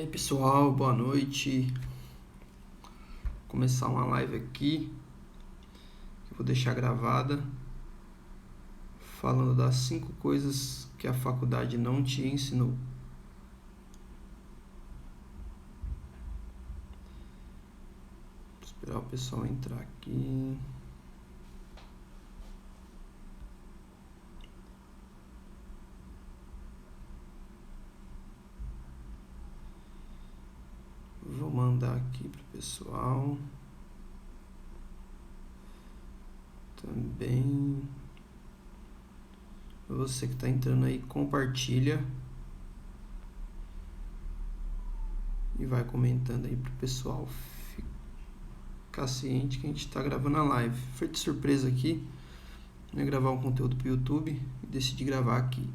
aí pessoal, boa noite. Vou começar uma live aqui, que eu vou deixar gravada, falando das 5 coisas que a faculdade não te ensinou. Vou esperar o pessoal entrar aqui. Vou mandar aqui pro pessoal. Também. Você que está entrando aí, compartilha. E vai comentando aí pro pessoal ficar ciente que a gente está gravando a live. Foi de surpresa aqui. Eu ia gravar um conteúdo pro YouTube e decidi gravar aqui.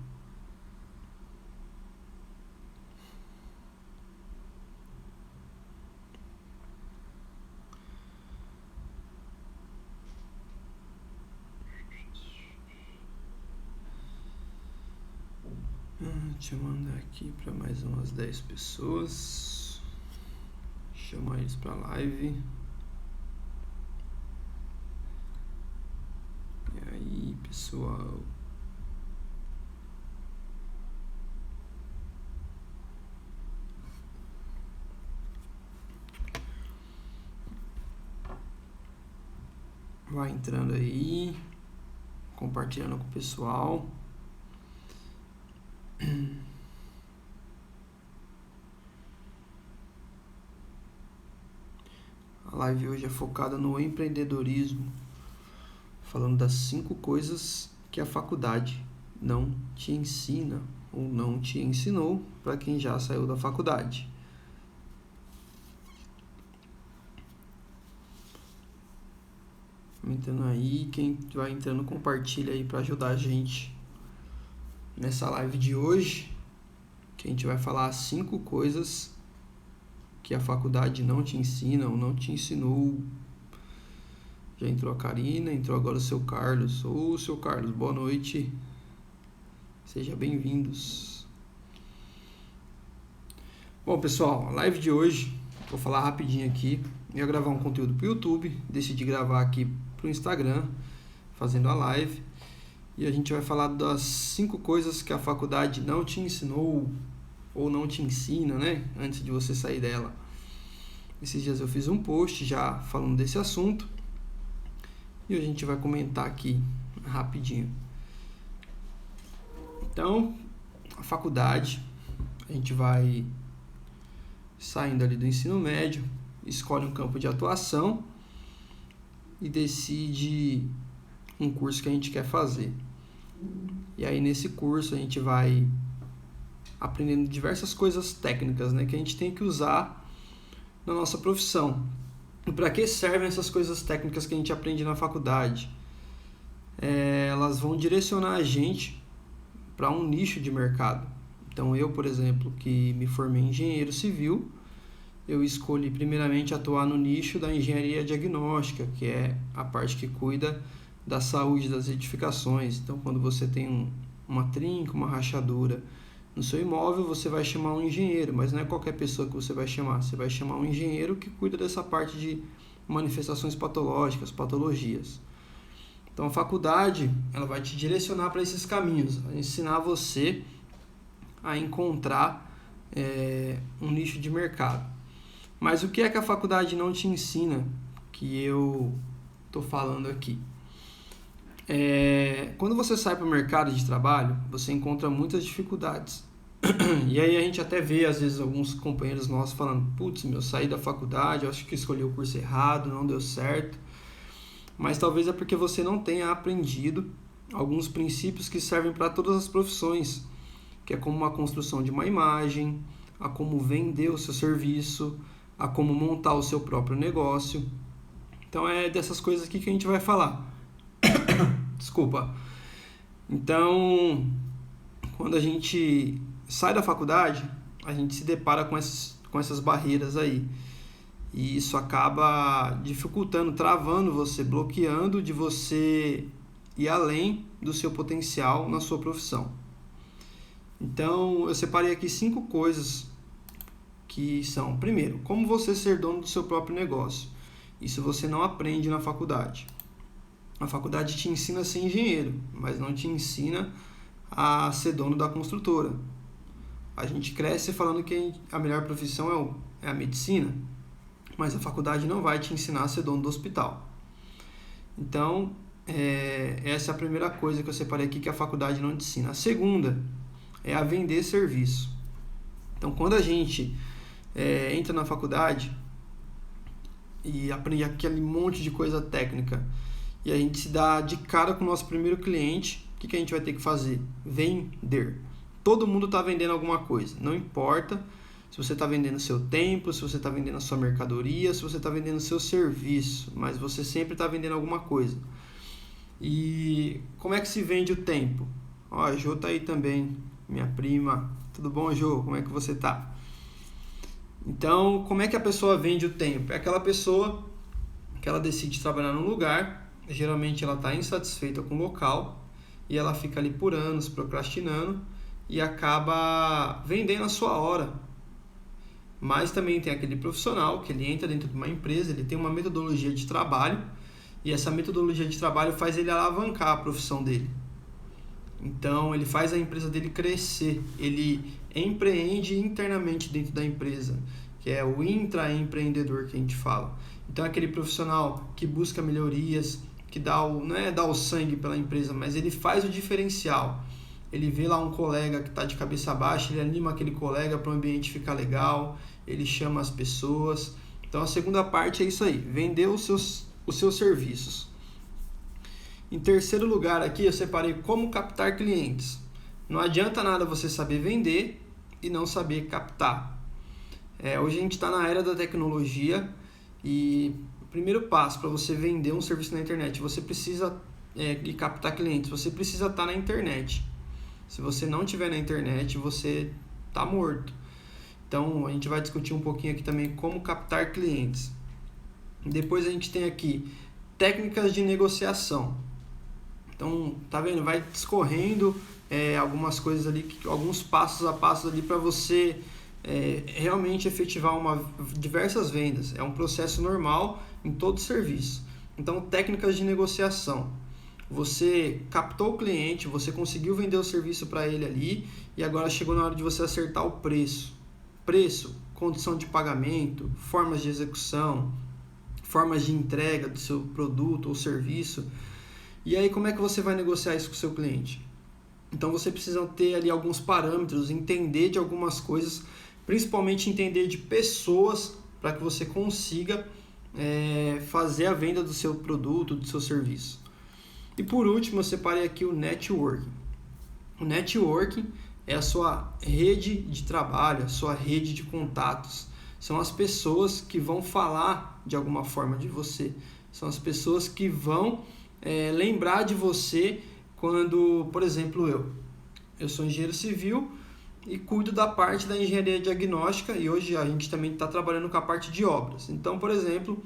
Deixa eu mandar aqui para mais umas 10 pessoas. Chamar eles para live. E aí, pessoal? Vai entrando aí, compartilhando com o pessoal. A live hoje é focada no empreendedorismo, falando das 5 coisas que a faculdade não te ensina ou não te ensinou para quem já saiu da faculdade. Entrando aí, quem vai entrando compartilha aí para ajudar a gente nessa live de hoje, que a gente vai falar 5 coisas que a faculdade não te ensina ou não te ensinou. Já entrou a Karina, entrou agora o seu Carlos. Ô, seu Carlos, boa noite. Seja bem-vindos. Bom, pessoal, a live de hoje, vou falar rapidinho aqui. Eu ia gravar um conteúdo para o YouTube, decidi gravar aqui para o Instagram, fazendo a live. E a gente vai falar das 5 coisas que a faculdade não te ensinou ou não te ensina, né? Antes de você sair dela. Esses dias eu fiz um post já falando desse assunto. E a gente vai comentar aqui rapidinho. Então, a faculdade, a gente vai saindo ali do ensino médio, escolhe um campo de atuação e decide um curso que a gente quer fazer. E aí nesse curso a gente vai aprendendo diversas coisas técnicas, né, que a gente tem que usar na nossa profissão. E para que servem essas coisas técnicas que a gente aprende na faculdade? Elas vão direcionar a gente para um nicho de mercado. Então eu, por exemplo, que me formei em engenheiro civil, eu escolhi primeiramente atuar no nicho da engenharia diagnóstica, que é a parte que cuida da saúde das edificações. Então quando você tem uma trinca, uma rachadura no seu imóvel, você vai chamar um engenheiro, mas não é qualquer pessoa que você vai chamar um engenheiro que cuida dessa parte de manifestações patológicas, patologias. Então a faculdade, ela vai te direcionar para esses caminhos, vai ensinar você a encontrar um nicho de mercado. Mas o que é que a faculdade não te ensina, que eu estou falando aqui? Quando você sai para o mercado de trabalho, você encontra muitas dificuldades. E aí a gente até vê, às vezes, alguns companheiros nossos falando: putz, saí da faculdade, eu acho que escolhi o curso errado, não deu certo. Mas talvez é porque você não tenha aprendido alguns princípios que servem para todas as profissões, que é como a construção de uma imagem, a como vender o seu serviço, a como montar o seu próprio negócio. Então é dessas coisas aqui que a gente vai falar. Desculpa. Então, quando a gente sai da faculdade, a gente se depara com essas barreiras aí. E isso acaba dificultando, travando você, bloqueando de você ir além do seu potencial na sua profissão. Então, eu separei aqui 5 coisas que são, primeiro, como você ser dono do seu próprio negócio. Isso você não aprende na faculdade. A faculdade te ensina a ser engenheiro, mas não te ensina a ser dono da construtora. A gente cresce falando que a melhor profissão é a medicina, mas a faculdade não vai te ensinar a ser dono do hospital. Então, essa é a primeira coisa que eu separei aqui que a faculdade não te ensina. A segunda é a vender serviço. Então, quando a gente entra na faculdade e aprende aquele monte de coisa técnica e a gente se dá de cara com o nosso primeiro cliente, o que a gente vai ter que fazer? Vender. Todo mundo está vendendo alguma coisa, não importa se você está vendendo seu tempo, se você está vendendo a sua mercadoria, se você está vendendo seu serviço, mas você sempre está vendendo alguma coisa. E como é que se vende o tempo? Ó, a Jo tá aí também, minha prima. Tudo bom, Jo? Como é que você tá? Então, como é que a pessoa vende o tempo? É aquela pessoa que ela decide trabalhar num lugar, geralmente ela está insatisfeita com o local e ela fica ali por anos procrastinando e acaba vendendo a sua hora. Mas também tem aquele profissional que ele entra dentro de uma empresa, ele tem uma metodologia de trabalho e essa metodologia de trabalho faz ele alavancar a profissão dele. Então, ele faz a empresa dele crescer, ele empreende internamente dentro da empresa, que é o intraempreendedor que a gente fala. Então, é aquele profissional que busca melhorias, que não é dar o sangue pela empresa, mas ele faz o diferencial. Ele vê lá um colega que está de cabeça baixa, ele anima aquele colega para o ambiente ficar legal, ele chama as pessoas. Então, a segunda parte é isso aí, vender os seus serviços. Em terceiro lugar aqui eu separei como captar clientes. Não adianta nada você saber vender e não saber captar. Hoje a gente está na era da tecnologia e o primeiro passo para você vender um serviço na internet, você precisa de captar clientes, você precisa estar na internet. Se você não estiver na internet, você está morto. Então a gente vai discutir um pouquinho aqui também como captar clientes. Depois a gente tem aqui técnicas de negociação. Então, tá vendo? Vai discorrendo algumas coisas ali, alguns passos a passos ali para você realmente efetivar diversas vendas. É um processo normal em todo serviço. Então, técnicas de negociação. Você captou o cliente, você conseguiu vender o serviço para ele ali e agora chegou na hora de você acertar o preço. Preço, condição de pagamento, formas de execução, formas de entrega do seu produto ou serviço. E aí, como é que você vai negociar isso com o seu cliente? Então, você precisa ter ali alguns parâmetros, entender de algumas coisas, principalmente entender de pessoas, para que você consiga fazer a venda do seu produto, do seu serviço. E por último, eu separei aqui o networking. O networking é a sua rede de trabalho, a sua rede de contatos. São as pessoas que vão falar de alguma forma de você. São as pessoas que vão lembrar de você quando, por exemplo, eu sou engenheiro civil e cuido da parte da engenharia diagnóstica e hoje a gente também está trabalhando com a parte de obras. Então, por exemplo,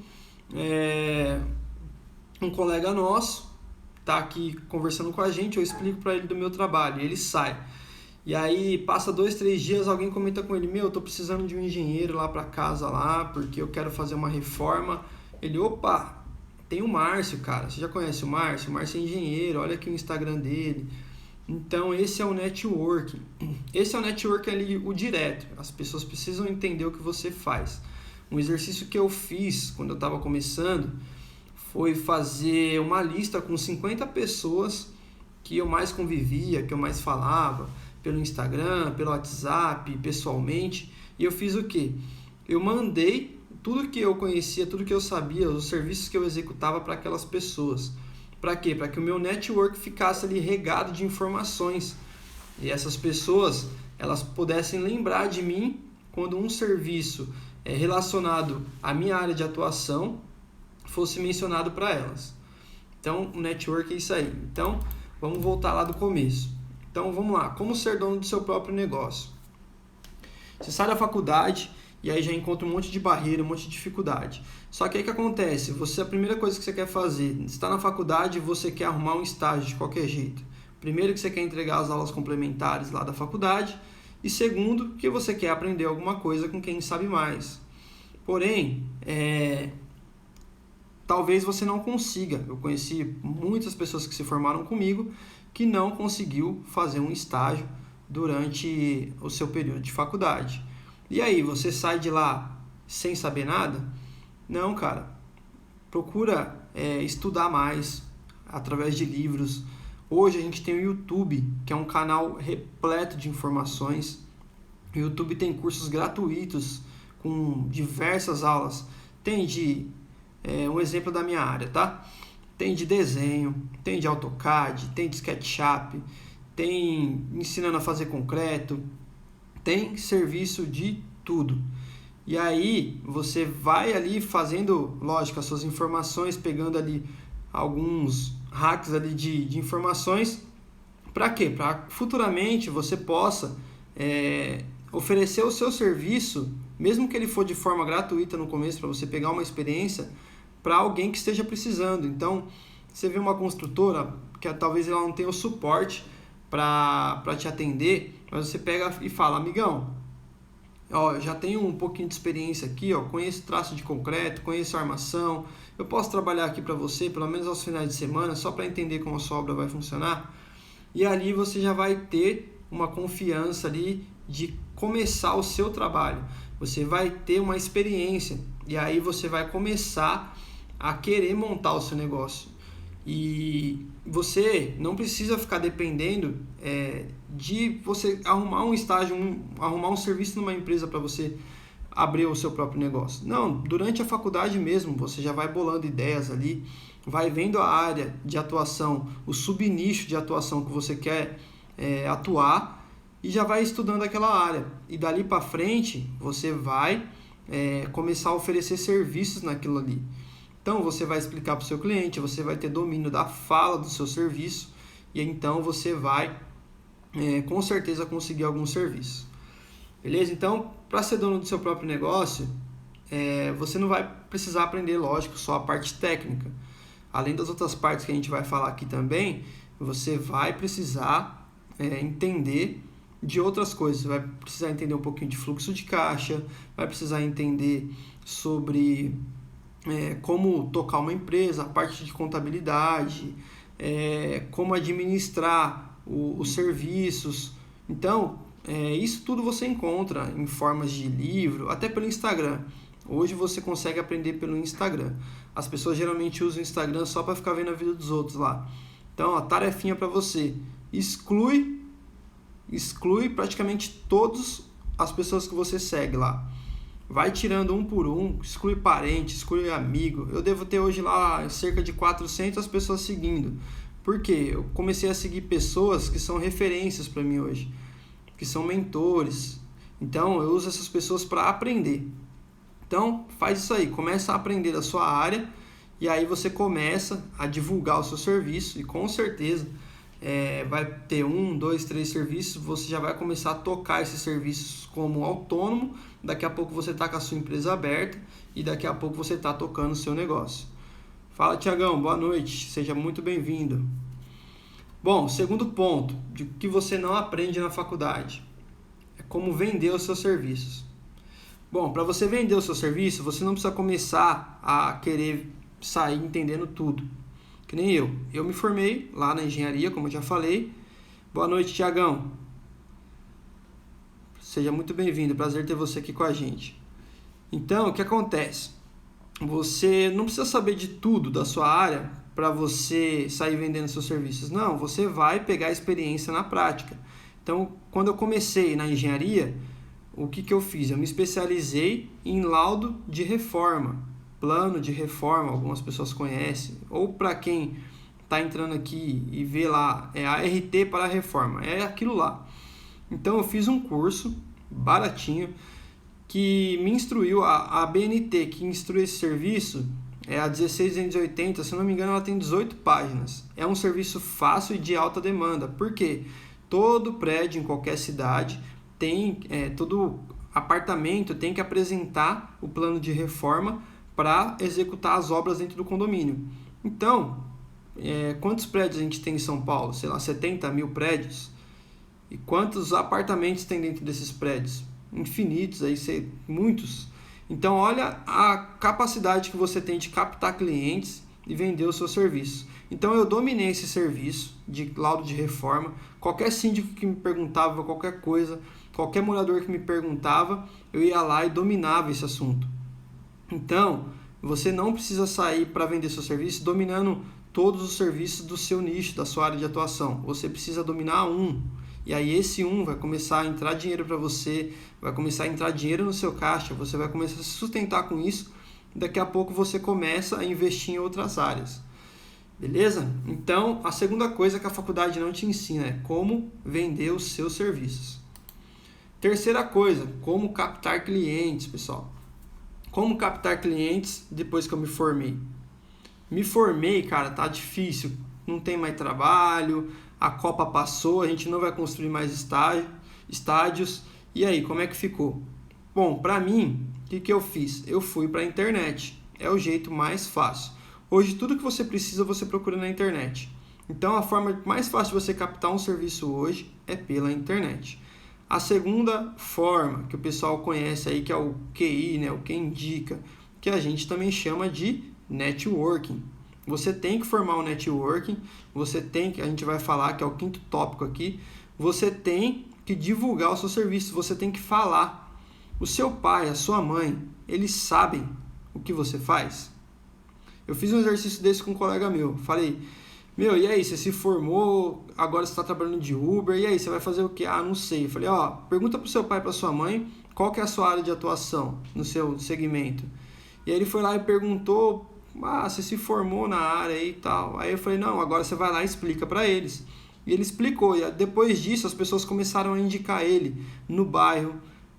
um colega nosso está aqui conversando com a gente, eu explico para ele do meu trabalho e ele sai. E aí passa 2-3 dias, alguém comenta com ele, eu estou precisando de um engenheiro lá para casa lá, porque eu quero fazer uma reforma. Ele, opa, tem o Márcio, cara, você já conhece o Márcio é engenheiro, olha aqui o Instagram dele. Então esse é o networking. Esse é o networking ali, o direto. As pessoas precisam entender o que você faz. Um exercício que eu fiz quando eu estava começando foi fazer uma lista com 50 pessoas que eu mais convivia, que eu mais falava, pelo Instagram, pelo WhatsApp, pessoalmente. E eu fiz o quê? Eu mandei tudo que eu conhecia, tudo que eu sabia, os serviços que eu executava para aquelas pessoas. Para quê? Para que o meu network ficasse ali regado de informações. E essas pessoas, elas pudessem lembrar de mim quando um serviço relacionado à minha área de atuação fosse mencionado para elas. Então, o network é isso aí. Então, vamos voltar lá do começo. Então, vamos lá. Como ser dono do seu próprio negócio? Você sai da faculdade e aí já encontra um monte de barreira, um monte de dificuldade. Só que aí o que acontece? A primeira coisa que você quer fazer, você está na faculdade e você quer arrumar um estágio de qualquer jeito. Primeiro que você quer entregar as aulas complementares lá da faculdade E segundo, que você quer aprender alguma coisa com quem sabe mais. Porém, talvez você não consiga. Eu conheci muitas pessoas que se formaram comigo que não conseguiu fazer um estágio durante o seu período de faculdade. E aí, você sai de lá sem saber nada? Não, cara. Procura estudar mais através de livros. Hoje a gente tem o YouTube, que é um canal repleto de informações. O YouTube tem cursos gratuitos com diversas aulas. Tem um exemplo da minha área, tá? Tem de desenho, tem de AutoCAD, tem de SketchUp, tem ensinando a fazer concreto, tem serviço de tudo. E aí você vai ali fazendo, lógico, as suas informações, pegando ali alguns hacks ali de informações. Para quê? Para futuramente você possa oferecer o seu serviço, mesmo que ele for de forma gratuita no começo, para você pegar uma experiência, para alguém que esteja precisando. Então, você vê uma construtora que talvez ela não tenha o suporte para te atender, mas você pega e fala: amigão, eu já tenho um pouquinho de experiência aqui, conheço traço de concreto, conheço armação, eu posso trabalhar aqui para você, pelo menos aos finais de semana, só para entender como a sua obra vai funcionar. E ali você já vai ter uma confiança ali de começar o seu trabalho. Você vai ter uma experiência e aí você vai começar a querer montar o seu negócio. E você não precisa ficar dependendo de você arrumar um estágio, arrumar um serviço numa empresa para você abrir o seu próprio negócio. Não, durante a faculdade mesmo, você já vai bolando ideias ali, vai vendo a área de atuação, o subnicho de atuação que você quer atuar e já vai estudando aquela área. E dali para frente, você vai começar a oferecer serviços naquilo ali. Então, você vai explicar para o seu cliente, você vai ter domínio da fala do seu serviço e então você vai, com certeza, conseguir algum serviço. Beleza? Então, para ser dono do seu próprio negócio, você não vai precisar aprender, lógico, só a parte técnica. Além das outras partes que a gente vai falar aqui também, você vai precisar entender de outras coisas. Você vai precisar entender um pouquinho de fluxo de caixa, vai precisar entender sobre como tocar uma empresa, a parte de contabilidade, como administrar os serviços. Então, isso tudo você encontra em formas de livro, até pelo Instagram. Hoje você consegue aprender pelo Instagram. As pessoas geralmente usam o Instagram só para ficar vendo a vida dos outros lá. Então, a tarefinha para você: exclui praticamente todas as pessoas que você segue lá. Vai tirando um por um, exclui parente, exclui amigo. Eu devo ter hoje lá cerca de 400 pessoas seguindo. Por quê? Eu comecei a seguir pessoas que são referências para mim hoje, que são mentores. Então, eu uso essas pessoas para aprender. Então, faz isso aí, começa a aprender da sua área e aí você começa a divulgar o seu serviço e com certeza vai ter 1, 2, 3 serviços, você já vai começar a tocar esses serviços como autônomo, daqui a pouco você está com a sua empresa aberta e daqui a pouco você está tocando o seu negócio. Fala, Tiagão, boa noite, seja muito bem-vindo. Bom, segundo ponto, de que você não aprende na faculdade, é como vender os seus serviços. Bom, para você vender o seu serviço, você não precisa começar a querer sair entendendo tudo. Que nem eu. Eu me formei lá na engenharia, como eu já falei. Boa noite, Tiagão. Seja muito bem-vindo. Prazer ter você aqui com a gente. Então, o que acontece? Você não precisa saber de tudo da sua área para você sair vendendo seus serviços. Não, você vai pegar a experiência na prática. Então, quando eu comecei na engenharia, o que eu fiz? Eu me especializei em laudo de reforma. Plano de reforma, algumas pessoas conhecem, ou para quem está entrando aqui e vê lá, ART para reforma, é aquilo lá. Então eu fiz um curso baratinho que me instruiu, a BNT que instrui esse serviço é a 16280, se não me engano ela tem 18 páginas. É um serviço fácil e de alta demanda, porque todo prédio em qualquer cidade tem, todo apartamento tem que apresentar o plano de reforma para executar as obras dentro do condomínio. Então, quantos prédios a gente tem em São Paulo? Sei lá, 70 mil prédios. E quantos apartamentos tem dentro desses prédios? Infinitos, aí, muitos. Então, olha a capacidade que você tem de captar clientes e vender o seu serviço. Então, eu dominei esse serviço de laudo de reforma. Qualquer síndico que me perguntava qualquer coisa, qualquer morador que me perguntava, eu ia lá e dominava esse assunto. Então, você não precisa sair para vender seu serviço dominando todos os serviços do seu nicho, da sua área de atuação. Você precisa dominar um. E aí esse um vai começar a entrar dinheiro para você, vai começar a entrar dinheiro no seu caixa, você vai começar a se sustentar com isso. Daqui a pouco você começa a investir em outras áreas. Beleza? Então, a segunda coisa que a faculdade não te ensina é como vender os seus serviços. Terceira coisa, como captar clientes, pessoal. Como captar clientes depois que eu me formei? Me formei, cara, tá difícil. Não tem mais trabalho, a Copa passou, a gente não vai construir mais estádios. E aí, como é que ficou? Bom, pra mim, o que eu fiz? Eu fui pra internet. É o jeito mais fácil. Hoje, tudo que você precisa, você procura na internet. Então, a forma mais fácil de você captar um serviço hoje é pela internet. A segunda forma que o pessoal conhece aí, que é o QI, né, o que indica, que a gente também chama de networking. Você tem que formar um networking, a gente vai falar que é o quinto tópico aqui, você tem que divulgar o seu serviço, você tem que falar. O seu pai, a sua mãe, eles sabem o que você faz? Eu fiz um exercício desse com um colega meu, falei, e aí, você se formou, agora você está trabalhando de Uber, e aí, você vai fazer o quê? Ah, não sei. Eu falei, pergunta para o seu pai e para sua mãe qual que é a sua área de atuação no seu segmento. E aí ele foi lá e perguntou, você se formou na área aí e tal. Aí eu falei, não, agora você vai lá e explica para eles. E ele explicou, e depois disso as pessoas começaram a indicar ele no bairro,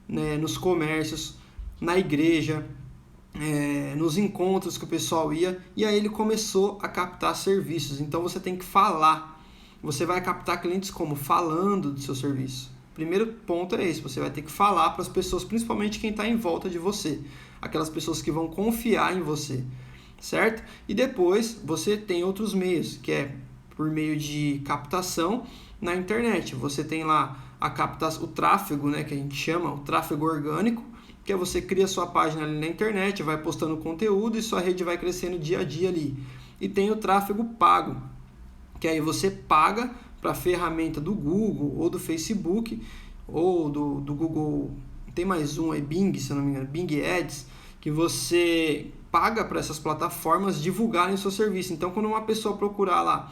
né, nos comércios, na igreja, nos encontros que o pessoal ia, e aí ele começou a captar serviços. Então você tem que falar. Você vai captar clientes como? Falando do seu serviço. Primeiro ponto é esse, você vai ter que falar para as pessoas, principalmente quem está em volta de você, aquelas pessoas que vão confiar em você, certo? E depois você tem outros meios, que é por meio de captação na internet. Você tem lá o tráfego, né, que a gente chama, o tráfego orgânico, que é você cria sua página ali na internet, vai postando conteúdo e sua rede vai crescendo dia a dia ali. E tem o tráfego pago, que aí você paga para a ferramenta do Google ou do Facebook ou do Google, tem mais um aí, Bing, se eu não me engano, Bing Ads, que você paga para essas plataformas divulgarem o seu serviço. Então, quando uma pessoa procurar lá,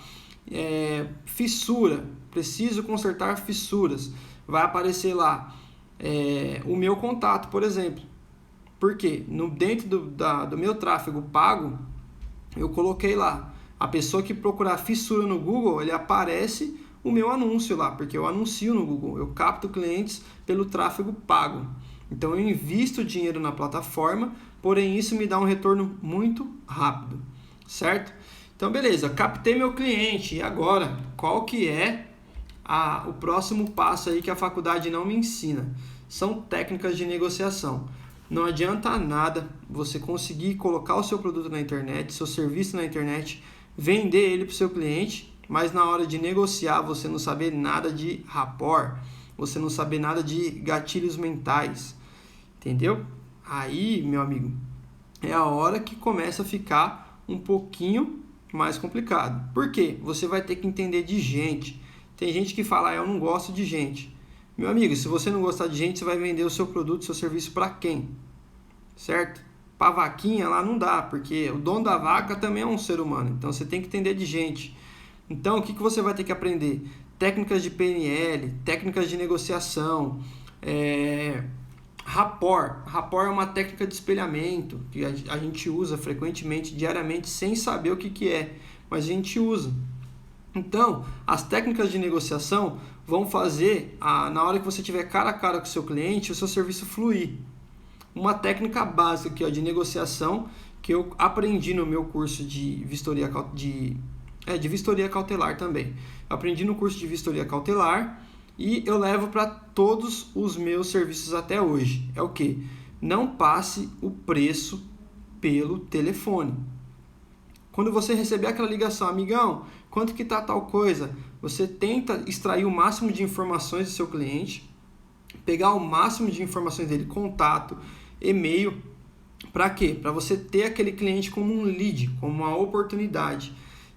fissura, preciso consertar fissuras, vai aparecer lá o meu contato, por exemplo. Por quê? Dentro do meu tráfego pago, eu coloquei lá, a pessoa que procurar fissura no Google, ele aparece o meu anúncio lá, porque eu anuncio no Google, eu capto clientes pelo tráfego pago. Então eu invisto dinheiro na plataforma, porém isso me dá um retorno muito rápido, certo? Então beleza, captei meu cliente, e agora, qual que é o próximo passo aí que a faculdade não me ensina? São técnicas de negociação. Não adianta nada você conseguir colocar o seu produto na internet, seu serviço na internet, vender ele para o seu cliente, mas na hora de negociar você não saber nada de rapport, você não saber nada de gatilhos mentais, entendeu? Aí, meu amigo, é a hora que começa a ficar um pouquinho mais complicado. Por quê? Você vai ter que entender de gente. Tem gente que fala, eu não gosto de gente. Meu amigo, se você não gostar de gente, você vai vender o seu produto, seu serviço para quem? Certo? Para vaquinha lá não dá, porque o dono da vaca também é um ser humano. Então você tem que entender de gente. Então o que você vai ter que aprender? Técnicas de PNL, técnicas de negociação, rapport. Rapport é uma técnica de espelhamento que a gente usa frequentemente, diariamente, sem saber o que é, mas a gente usa. Então, as técnicas de negociação vão fazer, na hora que você tiver cara a cara com o seu cliente, o seu serviço fluir. Uma técnica básica aqui, de negociação que eu aprendi no meu curso de vistoria cautelar também. Eu aprendi no curso de vistoria cautelar e eu levo para todos os meus serviços até hoje. É o quê? Não passe o preço pelo telefone. Quando você receber aquela ligação, amigão, quanto que tá tal coisa? você tenta extrair o máximo de informações do seu cliente, pegar o máximo de informações dele, contato, e-mail, para quê? Para você ter aquele cliente como um lead, como uma oportunidade.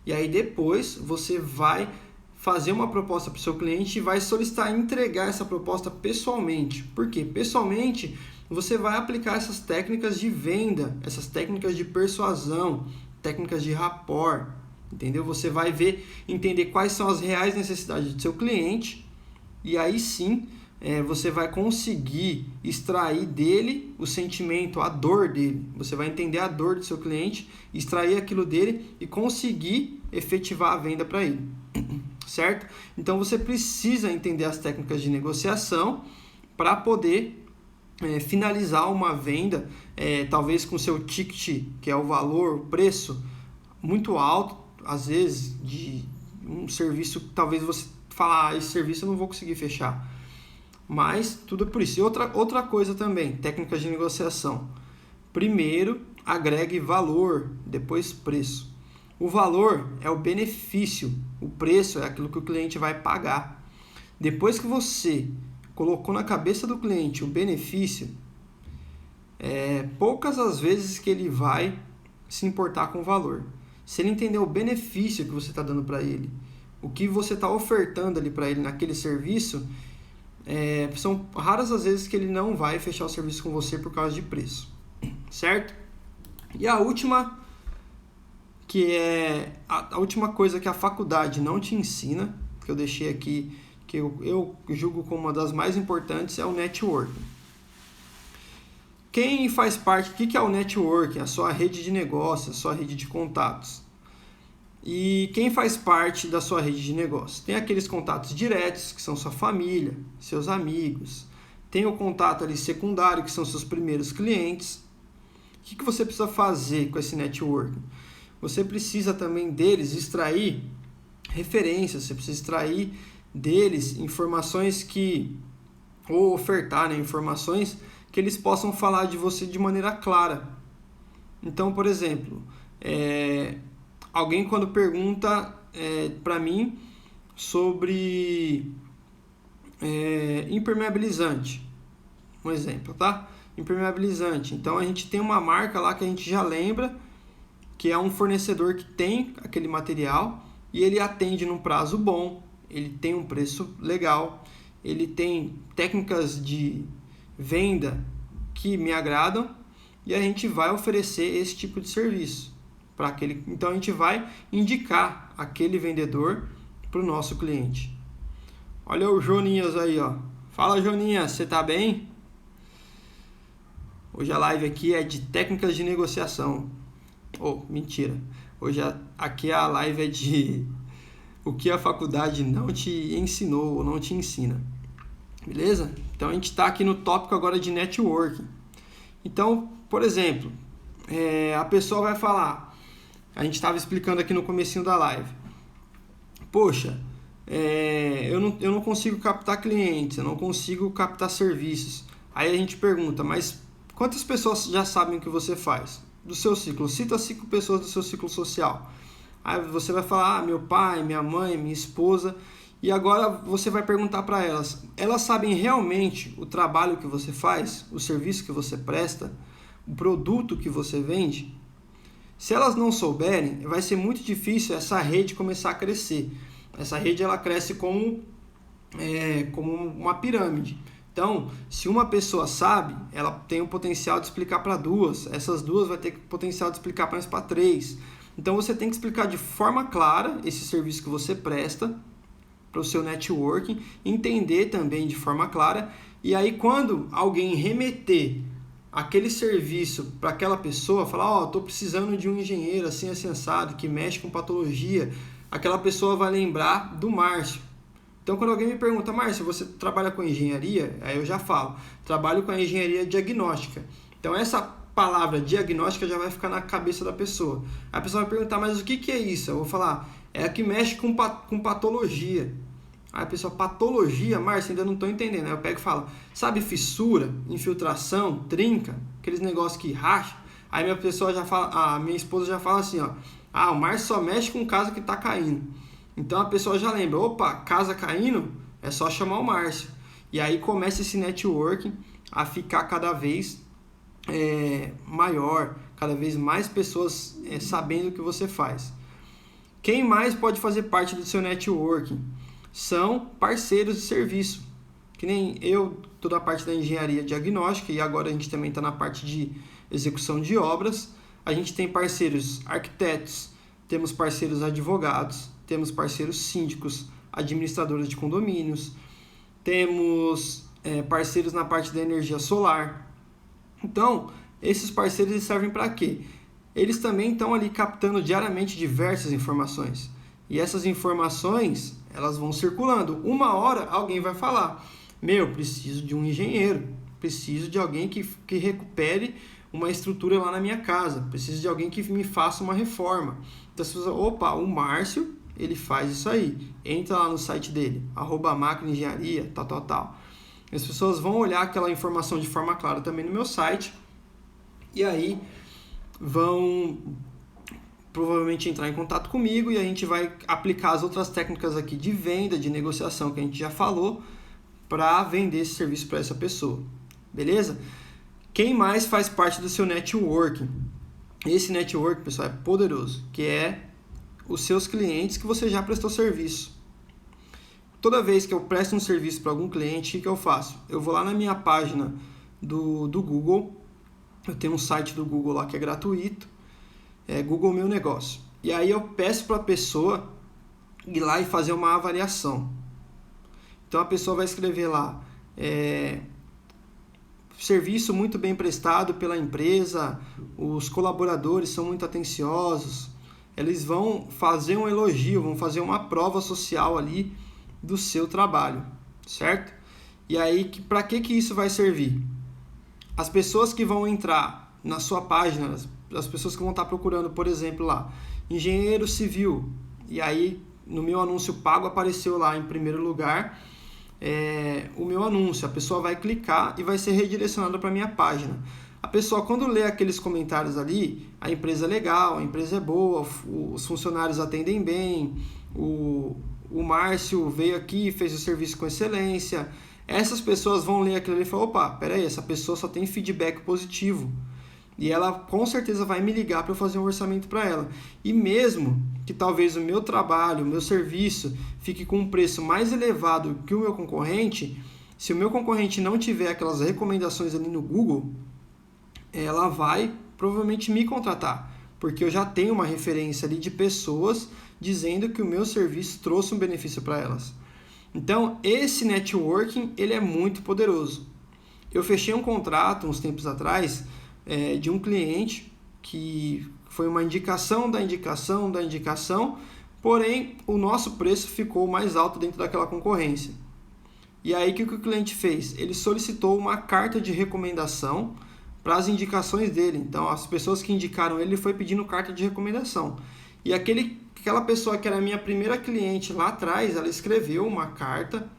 E aí depois você vai fazer uma proposta para o seu cliente e vai solicitar entregar essa proposta pessoalmente. Por quê? Pessoalmente, você vai aplicar essas técnicas de venda, essas técnicas de persuasão, técnicas de rapport, entendeu? Você vai entender quais são as reais necessidades do seu cliente e aí sim você vai conseguir extrair dele o sentimento, a dor dele. Você vai entender a dor do seu cliente, extrair aquilo dele e conseguir efetivar a venda para ele, certo? Então você precisa entender as técnicas de negociação para poder finalizar uma venda, talvez com seu ticket, que é o valor, o preço muito alto, às vezes de um serviço que talvez você fala, esse serviço eu não vou conseguir fechar. Mas tudo é por isso. E outra coisa também, técnicas de negociação. Primeiro, agregue valor, depois preço. O valor é o benefício, o preço é aquilo que o cliente vai pagar. Depois que você colocou na cabeça do cliente o benefício, poucas as vezes que ele vai se importar com o valor. Se ele entender o benefício que você está dando para ele, o que você está ofertando ali para ele naquele serviço, são raras as vezes que ele não vai fechar o serviço com você por causa de preço, certo? E a última, que é a última coisa que a faculdade não te ensina, que eu deixei aqui, que eu julgo como uma das mais importantes, é o networking. Quem faz parte, o que é o networking? A sua rede de negócios, a sua rede de contatos. E quem faz parte da sua rede de negócios? Tem aqueles contatos diretos, que são sua família, seus amigos. Tem o contato ali secundário, que são seus primeiros clientes. O que você precisa fazer com esse networking? Você precisa também deles extrair referências, você precisa extrair deles informações ou ofertar, informações que eles possam falar de você de maneira clara. Então, por exemplo, alguém quando pergunta para mim sobre impermeabilizante, um exemplo, tá? Impermeabilizante. Então a gente tem uma marca lá que a gente já lembra, que é um fornecedor que tem aquele material e ele atende num prazo bom, ele tem um preço legal, ele tem técnicas de venda que me agradam e a gente vai oferecer esse tipo de serviço para aquele. Então a gente vai indicar aquele vendedor para o nosso cliente. Olha o Joninhas aí, ó. Fala, Joninhas, você tá bem? Hoje a live aqui é de técnicas de negociação. Mentira. Hoje aqui a live é de o que a faculdade não te ensinou ou não te ensina. Beleza? Então a gente está aqui no tópico agora de networking. Então, por exemplo, a pessoa vai falar, a gente estava explicando aqui no comecinho da live, poxa, eu não consigo captar clientes, eu não consigo captar serviços. Aí a gente pergunta, mas quantas pessoas já sabem o que você faz? Do seu ciclo, cita 5 pessoas do seu ciclo social. Aí você vai falar, meu pai, minha mãe, minha esposa. E agora você vai perguntar para elas sabem realmente o trabalho que você faz, o serviço que você presta, o produto que você vende? Se elas não souberem, vai ser muito difícil essa rede começar a crescer. Essa rede ela cresce como uma pirâmide. Então, se uma pessoa sabe, ela tem o potencial de explicar para 2, essas 2 vai ter o potencial de explicar para 3. Então você tem que explicar de forma clara esse serviço que você presta para o seu networking, entender também de forma clara, e aí quando alguém remeter aquele serviço para aquela pessoa, falar, estou precisando de um engenheiro assim assensado, que mexe com patologia, aquela pessoa vai lembrar do Márcio. Então quando alguém me pergunta, Márcio, você trabalha com engenharia? Aí eu já falo, trabalho com a engenharia diagnóstica. Então essa palavra diagnóstica já vai ficar na cabeça da pessoa. A pessoa vai perguntar, mas o que é isso? Eu vou falar, é a que mexe com patologia. Aí a pessoa, patologia, Márcio, ainda não estou entendendo. Aí eu pego e falo, sabe fissura, infiltração, trinca, aqueles negócios que racha? Aí a minha esposa já fala assim, o Márcio só mexe com casa que está caindo. Então a pessoa já lembra, opa, casa caindo, é só chamar o Márcio. E aí começa esse networking a ficar cada vez maior, cada vez mais pessoas sabendo o que você faz. Quem mais pode fazer parte do seu networking? São parceiros de serviço. Que nem eu, toda a parte da engenharia diagnóstica, e agora a gente também está na parte de execução de obras. A gente tem parceiros arquitetos, temos parceiros advogados, temos parceiros síndicos, administradores de condomínios, temos parceiros na parte da energia solar. Então, esses parceiros eles servem para quê? Eles também estão ali captando diariamente diversas informações. E essas informações, elas vão circulando. Uma hora alguém vai falar, preciso de um engenheiro, preciso de alguém que recupere uma estrutura lá na minha casa, preciso de alguém que me faça uma reforma. Então, as pessoas, opa, o Márcio, ele faz isso aí. Entra lá no site dele, @macroengenharia, tal. As pessoas vão olhar aquela informação de forma clara também no meu site, e aí vão provavelmente entrar em contato comigo e a gente vai aplicar as outras técnicas aqui de venda, de negociação que a gente já falou, para vender esse serviço para essa pessoa. Beleza? Quem mais faz parte do seu networking? Esse network, pessoal, é poderoso, que é os seus clientes que você já prestou serviço. Toda vez que eu presto um serviço para algum cliente, o que eu faço? Eu vou lá na minha página do Google, eu tenho um site do Google lá que é gratuito, é Google Meu Negócio. E aí eu peço para a pessoa ir lá e fazer uma avaliação. Então a pessoa vai escrever lá, serviço muito bem prestado pela empresa, os colaboradores são muito atenciosos, eles vão fazer um elogio, vão fazer uma prova social ali do seu trabalho, certo? E aí, para que isso vai servir? As pessoas que vão entrar na sua página, as pessoas que vão estar procurando, por exemplo, lá, engenheiro civil, e aí no meu anúncio pago apareceu lá em primeiro lugar o meu anúncio, a pessoa vai clicar e vai ser redirecionada para a minha página. A pessoa, quando lê aqueles comentários ali, a empresa é legal, a empresa é boa, os funcionários atendem bem, o Márcio veio aqui, fez o serviço com excelência. Essas pessoas vão ler aquilo ali e falar, opa, peraí, essa pessoa só tem feedback positivo. E ela com certeza vai me ligar para eu fazer um orçamento para ela. E mesmo que talvez o meu trabalho, o meu serviço fique com um preço mais elevado que o meu concorrente, se o meu concorrente não tiver aquelas recomendações ali no Google, ela vai provavelmente me contratar, porque eu já tenho uma referência ali de pessoas dizendo que o meu serviço trouxe um benefício para elas. Então, esse networking, ele é muito poderoso. Eu fechei um contrato uns tempos atrás de um cliente que foi uma indicação da indicação, porém o nosso preço ficou mais alto dentro daquela concorrência. E aí o que o cliente fez? Ele solicitou uma carta de recomendação para as indicações dele. Então as pessoas que indicaram ele foi pedindo carta de recomendação. E aquela pessoa que era minha primeira cliente lá atrás, ela escreveu uma carta,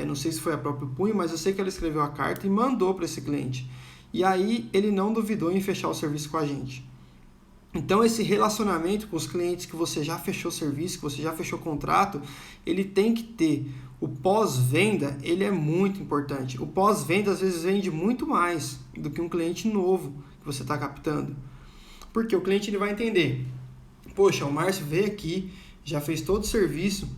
não sei se foi a própria punho, mas eu sei que ela escreveu a carta e mandou para esse cliente. E aí ele não duvidou em fechar o serviço com a gente. Então esse relacionamento com os clientes que você já fechou serviço, que você já fechou contrato, ele tem que ter. O pós-venda, ele é muito importante. O pós-venda às vezes vende muito mais do que um cliente novo que você está captando. Porque o cliente ele vai entender, poxa, o Márcio veio aqui, já fez todo o serviço,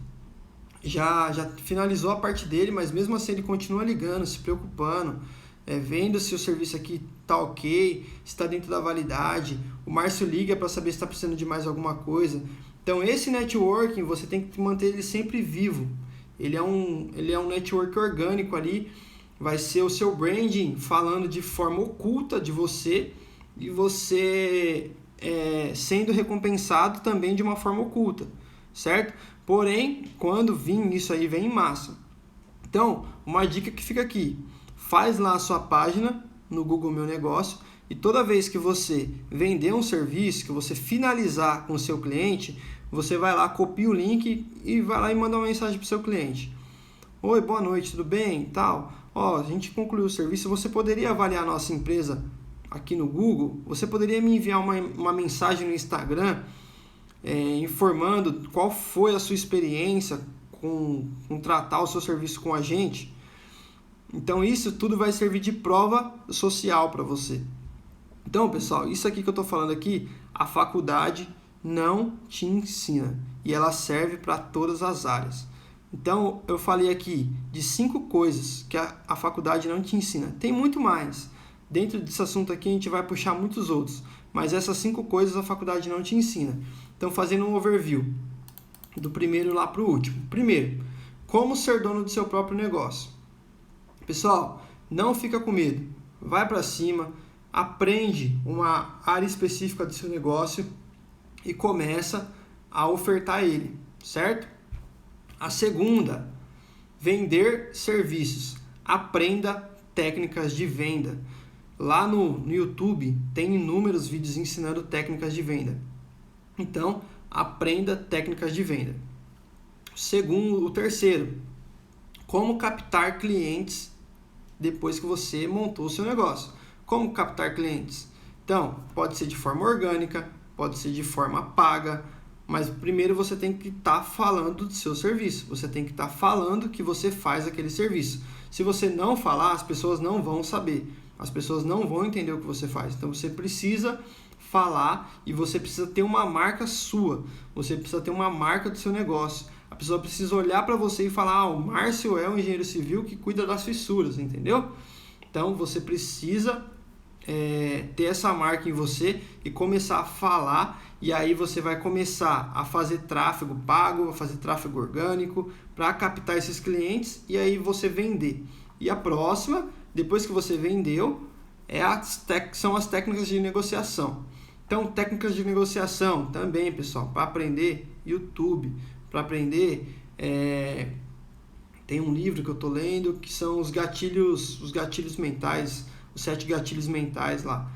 já finalizou a parte dele, mas mesmo assim ele continua ligando, se preocupando, vendo se o serviço aqui está ok, se está dentro da validade. O Márcio liga para saber se está precisando de mais alguma coisa. Então esse networking você tem que manter ele sempre vivo. Ele é um network orgânico ali, vai ser o seu branding falando de forma oculta de você e você sendo recompensado também de uma forma oculta, certo? Porém, quando vir isso aí, vem em massa. Então, uma dica que fica aqui, faz lá a sua página no Google Meu Negócio e toda vez que você vender um serviço, que você finalizar com o seu cliente, você vai lá, copia o link e vai lá e manda uma mensagem para o seu cliente. Oi, boa noite, tudo bem? Tal. A gente concluiu o serviço, você poderia avaliar a nossa empresa aqui no Google? Você poderia me enviar uma mensagem no Instagram informando qual foi a sua experiência com tratar o seu serviço com a gente. Então isso tudo vai servir de prova social para você. Então, pessoal, isso aqui que eu estou falando aqui, a faculdade não te ensina e ela serve para todas as áreas. Então, eu falei aqui de 5 coisas que a faculdade não te ensina. Tem muito mais. Dentro desse assunto aqui, a gente vai puxar muitos outros. Mas essas 5 coisas a faculdade não te ensina. Então, fazendo um overview, do primeiro lá para o último. Primeiro, como ser dono do seu próprio negócio. Pessoal, não fica com medo. Vai para cima, aprende uma área específica do seu negócio e começa a ofertar ele, certo? A segunda, vender serviços. Aprenda técnicas de venda. Lá no YouTube tem inúmeros vídeos ensinando técnicas de venda. Então, aprenda técnicas de venda. O terceiro, como captar clientes depois que você montou o seu negócio. Como captar clientes? Então, pode ser de forma orgânica, pode ser de forma paga, mas primeiro você tem que estar falando do seu serviço. Você tem que estar falando que você faz aquele serviço. Se você não falar, as pessoas não vão saber. As pessoas não vão entender o que você faz. Então, você precisa falar e você precisa ter uma marca sua. Você precisa ter uma marca do seu negócio. A pessoa precisa olhar para você e falar: o Márcio é um engenheiro civil que cuida das fissuras, entendeu? Então, você precisa ter essa marca em você e começar a falar, e aí você vai começar a fazer tráfego pago, a fazer tráfego orgânico para captar esses clientes e aí você vender. E a próxima, depois que você vendeu, são as técnicas de negociação. Então, técnicas de negociação também, pessoal, para aprender, YouTube, para aprender, tem um livro que eu estou lendo que são os gatilhos mentais, os 7 gatilhos mentais lá.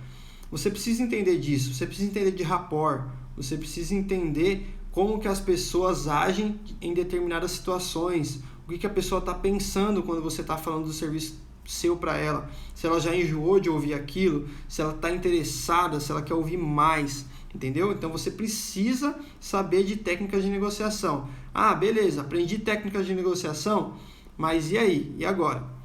Você precisa entender disso, você precisa entender de rapport, você precisa entender como que as pessoas agem em determinadas situações, o que a pessoa está pensando quando você está falando do serviço seu para ela, se ela já enjoou de ouvir aquilo, se ela está interessada, se ela quer ouvir mais, entendeu? Então você precisa saber de técnicas de negociação. Ah, beleza, aprendi técnicas de negociação, mas e aí? E agora?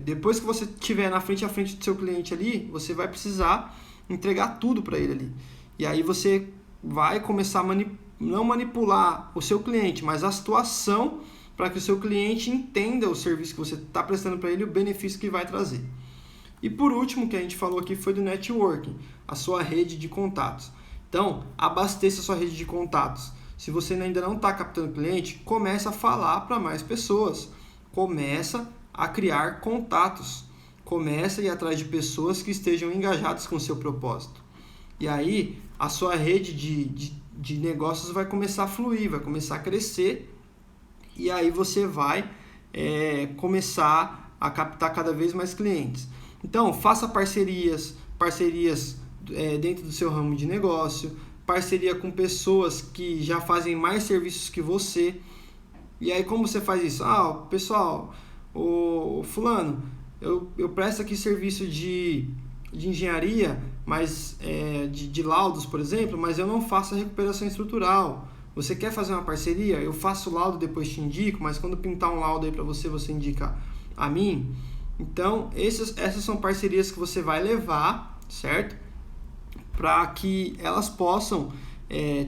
Depois que você estiver na frente do seu cliente ali, você vai precisar entregar tudo para ele ali. E aí você vai começar a não manipular o seu cliente, mas a situação para que o seu cliente entenda o serviço que você está prestando para ele e o benefício que vai trazer. E por último, que a gente falou aqui foi do networking, a sua rede de contatos. Então, abasteça a sua rede de contatos. Se você ainda não está captando cliente, começa a falar para mais pessoas. Começa a criar contatos. Começa a ir atrás de pessoas que estejam engajadas com o seu propósito. E aí, a sua rede de negócios vai começar a fluir, vai começar a crescer. E aí você vai começar a captar cada vez mais clientes. Então, faça parcerias dentro do seu ramo de negócio, parceria com pessoas que já fazem mais serviços que você. E aí, como você faz isso? Pessoal, o fulano, eu presto aqui serviço de engenharia, mas de laudos, por exemplo, mas eu não faço a recuperação estrutural. Você quer fazer uma parceria? Eu faço o laudo, depois te indico, mas quando pintar um laudo aí para você, você indica a mim. Então, essas são parcerias que você vai levar, certo? Para que elas possam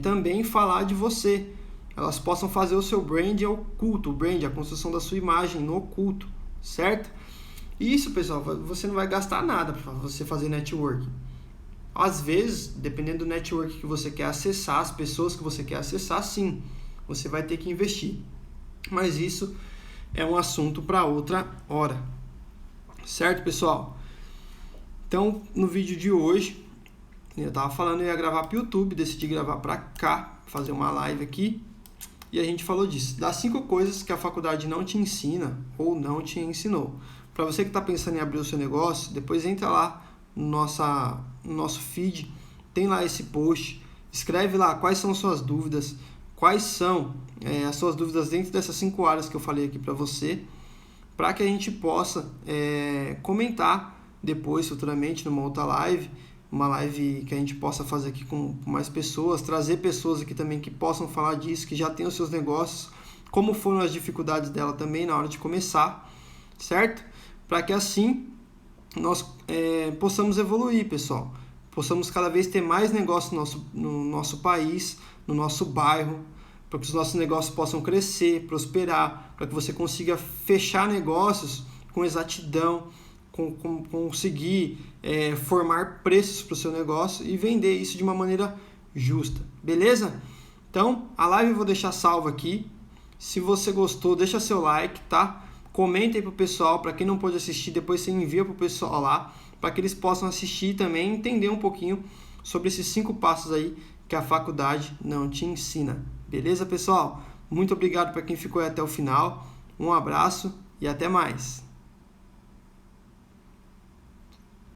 também falar de você. Elas possam fazer o seu brand oculto, a construção da sua imagem no oculto, certo? Isso, pessoal, você não vai gastar nada para você fazer networking. Às vezes, dependendo do network que você quer acessar, as pessoas que você quer acessar, sim, você vai ter que investir. Mas isso é um assunto para outra hora. Certo, pessoal? Então, no vídeo de hoje, eu estava falando, eu ia gravar para o YouTube, decidi gravar para cá, fazer uma live aqui. E a gente falou disso, das 5 coisas que a faculdade não te ensina ou não te ensinou. Para você que está pensando em abrir o seu negócio, depois entra lá no nosso feed, tem lá esse post, escreve lá quais são as suas dúvidas, quais são as suas dúvidas dentro dessas 5 áreas que eu falei aqui para você, para que a gente possa comentar depois, futuramente, numa outra live, uma live que a gente possa fazer aqui com mais pessoas, trazer pessoas aqui também que possam falar disso, que já têm os seus negócios, como foram as dificuldades dela também na hora de começar, certo? Para que assim nós possamos evoluir, pessoal. Possamos cada vez ter mais negócios no nosso país, no nosso bairro, para que os nossos negócios possam crescer, prosperar, para que você consiga fechar negócios com exatidão, conseguir formar preços para o seu negócio e vender isso de uma maneira justa, beleza? Então, a live eu vou deixar salva aqui. Se você gostou, deixa seu like, tá? Comenta aí pro pessoal, para quem não pôde assistir, depois você envia pro pessoal lá, para que eles possam assistir também e entender um pouquinho sobre esses 5 passos aí que a faculdade não te ensina. Beleza, pessoal? Muito obrigado para quem ficou aí até o final. Um abraço e até mais.